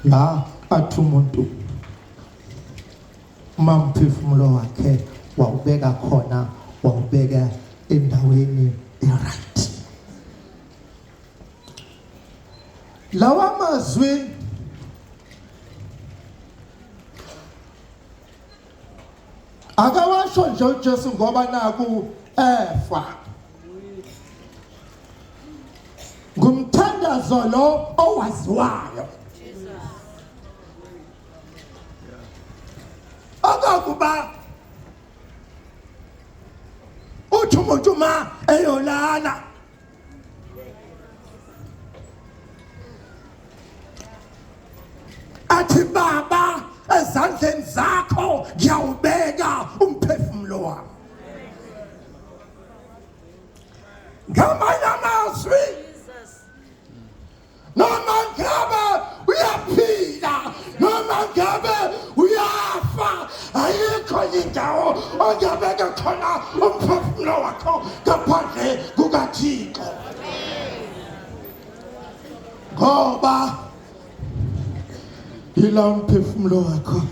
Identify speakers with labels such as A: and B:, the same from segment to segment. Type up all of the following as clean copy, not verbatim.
A: la athi umuntu uma umphefumulo wakhe wawubeka khona, wawubeka endaweni right. Lawa mazwi akawasho nje uJesu ngoba naku efa. Ngumthandazo lo owaziwayo. Akakuba uthi umuntu ma eyolala athi baba ezandleni zakho ngiyawubeka umphefumulo wami. Ngamanye amazwi noma ngabe uyaphila noma ngabe uyafa, ayikho indawo ongabeka khona umphefumulo wakho ngaphandle kukaThixo. Ngoba ila umphefumulo wakho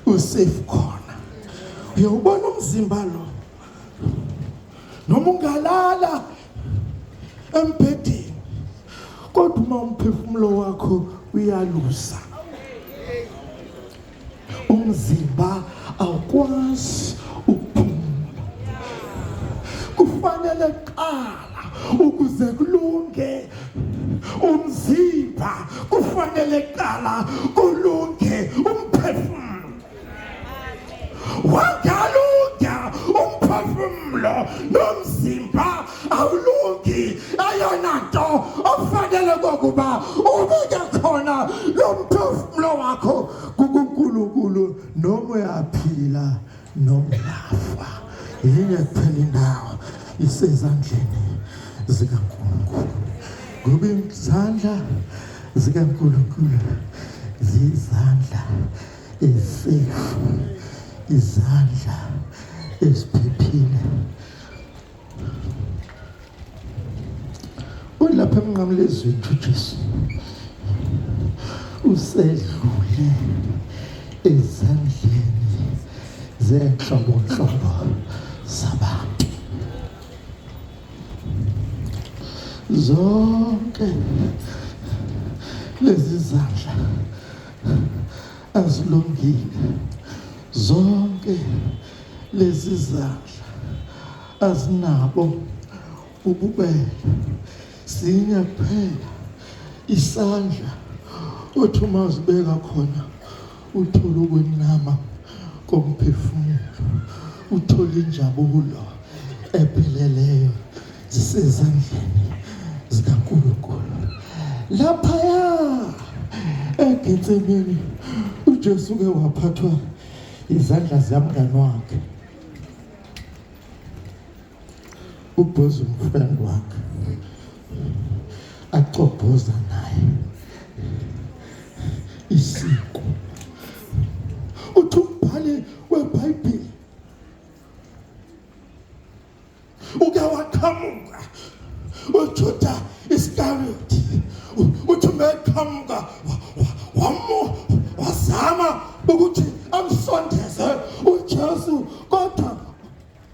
A: usafe khona. Uyawubona umzimba lo noma ungalala embhedeni, kodwa uma umphefumulo wakho uyalusa, umzimba awukwazi ukuphumula. Kufanele qala ukuze kulunge umzimba, kufanele qala kulunge umphefumulo. Wangalunga umphefumulo nomzimba awulungi, ayona nto ofanele kokuba ubeke khona lo mphefumulo wakho kuNkulunkulu, noma uyaphila noma uyafa. Yinye kuphela indawo isezandleni zikaNkulunkulu. Ngoba izandla zikaNkulunkulu zizandla ezisafe, izandla eziphephile. Ulapha emnqamlezweni uJesu usedlule ezandleni zenhlobonhlobo zabantu. Zonke lezi zandla azilungile, zonke lezi zandla azinabo ububele. Sinye kuphela isandla othi uma uzibeka khona uthola ukwenama komphefumulo, uthola injabulo epheleleyo, zisezandleni zikaNkulunkulu. Laphaya eGetsemane uJesu ke waphathwa izandla zomngane wakhe, uBozo umfriend wakhe, acobhoza naye isiko. Uthi umbhali weBhayibheli uke waqhamuka uJuda Iskariyoti, uthi meqhamuka wazama ukuthi amsondeze uJesu, kodwa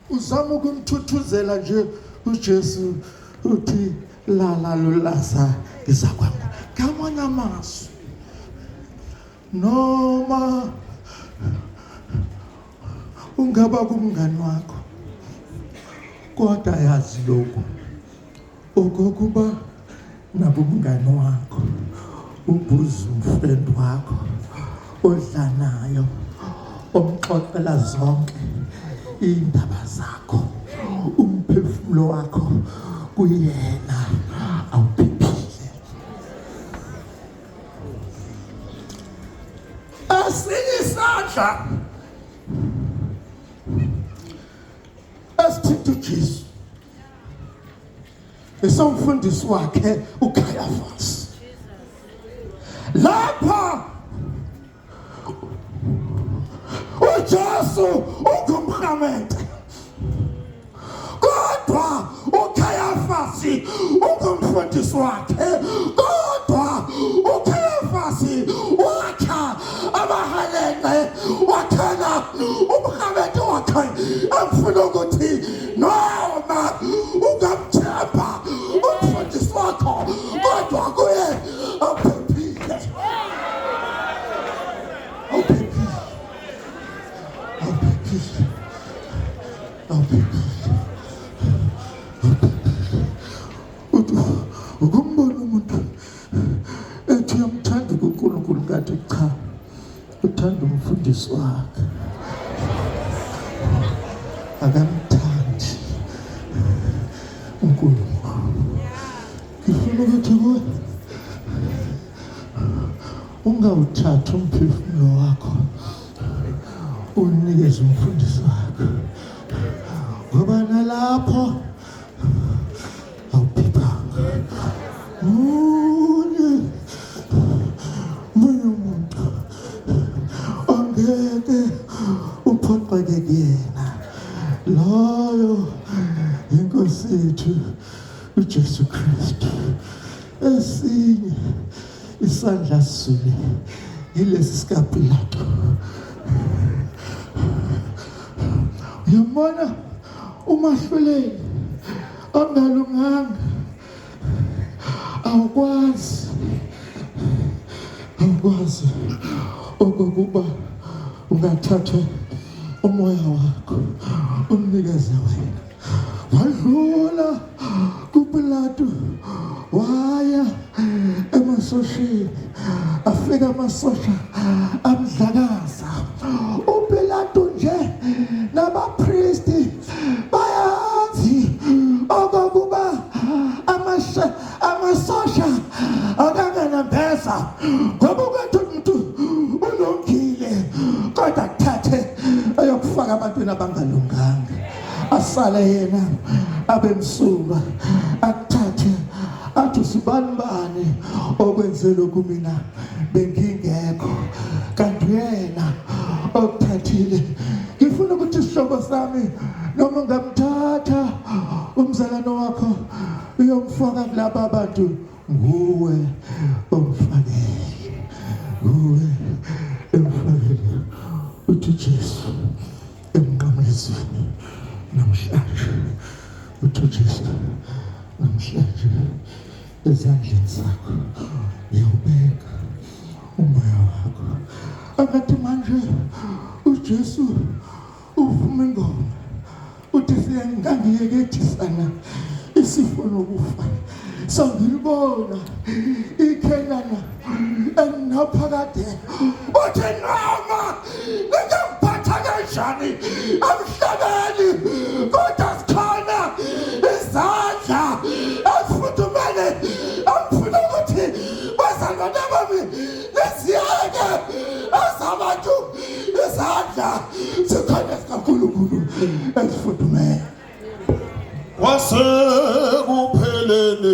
A: uzama ukumthuthuzela nje uJesu, uthi lala lulasa izakwangu. Ngamanye amazwi, noma ungaba kumngane wakho, kodwa yazi lokhu okokuba nabumngane wakho, uBuzo umfriend wakho odla nayo, omxoxela zonke indaba zakho, umphefumulo wakho kuyena awuphephile. Esinye isandla esithinta uJesu esomfundisi wakhe uCaiaphas. Lapha uJesu ungumhamente, kodwa uCaiaphas ungumfundisi wakhe, kodwa uCaiaphas Okay, angifuna ukuthi noma ungamthemba umfundisi wakho kodwa kuye awuphephile. Ukumbona umuntu ethi uyamthanda uNkulunkulu kanti cha, uthanda umfundisi wakhe, akamthandi uNkulunkulu. Ngifuna ukuthi kuwe ungawuthatha umphefumulo wakho unikeze umfundisi wakho, ngoba nalapho awuphephanga. Munye umuntu ongeke uphoqeke kuyena, loyo iNkosi yethu uJesu Kristu. Esinye isandla sisule yilesi sikaPilato. Uyambona umahluleli ongalunganga, awukwazi okokuba ungathatha umoya wakho umnikeze wena. Wadlula kuPilato waya emasosheni, afika amasosha amdlakaza. uPilato nje nabapristi bayazi okokuba amasosha akanganambeza, ngoba ukwethi umuntu ulungile kodwa kuthathe ayokufaka abantwini abangalunganga, asale yena abemsulwa, akuthathe athi usibani okwenze lokhu mina bengingekho, kanti yena okuthathile. Ngifuna ukuthi isihlobo sami noma ungamthatha umzalwane wakho uyomfaka kulaba abantu, nguwe omfakele, nguwe emfakele. Uthi Jesu emnqamezweni namhlanje, uthi Jesu namhlanje ezandleni zakho ngiyawubeka umoya wakho. Akathi manje uJesu uvuma ingoma uthi ngangiyekethisana isifo nokufa, sangilibona ikhelana engaphakade. Uthi noma ngingaphatha kanjani emhlabeni, kodwa sikhona izandla ezifudumele. Angifuna ukuthi bazalwane bami nesiyeke ezabantu, izandla zikhona zikaNkulunkulu ezifudumele. Wasekupheleni